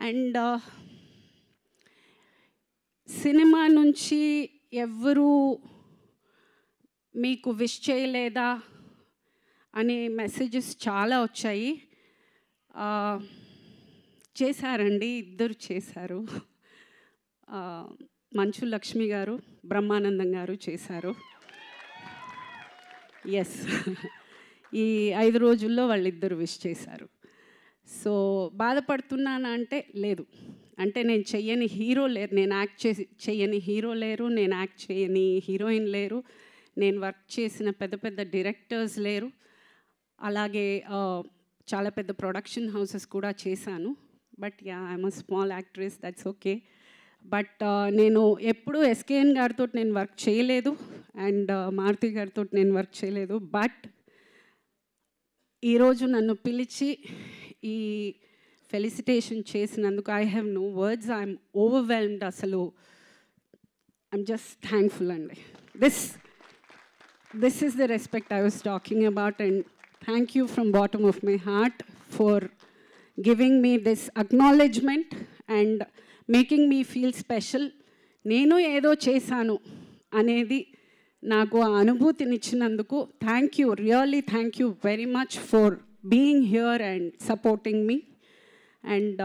And cinema నుంచి ఎవ్వరూ మీకు విష్ చేయలేదా అనే మెసేజెస్ చాలా వచ్చాయి. చేశారండి, ఇద్దరు చేశారు. మంచు లక్ష్మి గారు, బ్రహ్మానందం గారు చేశారు. ఎస్, ఈ 5 రోజుల్లో వాళ్ళిద్దరు విష్ చేశారు. సో బాధపడుతున్నానా అంటే లేదు. అంటే నేను చెయ్యని హీరో లేరు, నేను యాక్ట్ చెయ్యని హీరో లేరు, నేను యాక్ట్ చేయని హీరోయిన్ లేరు, నేను వర్క్ చేసిన పెద్ద పెద్ద డైరెక్టర్స్ లేరు. అలాగే చాలా పెద్ద ప్రొడక్షన్ హౌసెస్ కూడా చేశాను. But yeah, I'm a small actress, that's okay. But నేను ఎప్పుడూ ఎస్కేఎన్ గారితో నేను వర్క్ చేయలేదు, అండ్ మారుతి గారితో నేను వర్క్ చేయలేదు. బట్ ఈరోజు నన్ను పిలిచి ఈ ఫెలిసిటేషన్ చేసినందుకు I have no words, I'm overwhelmed. అసలు ఐఎమ్ జస్ట్ థ్యాంక్ఫుల్ అండి. This is the respect I was talking about, and thank you from bottom of my heart for giving me this acknowledgement and making me feel special. నేను ఏదో చేశాను అనేది నాకు ఆ అనుభూతినిచ్చినందుకు thank you, really thank you very much for being here and supporting me. And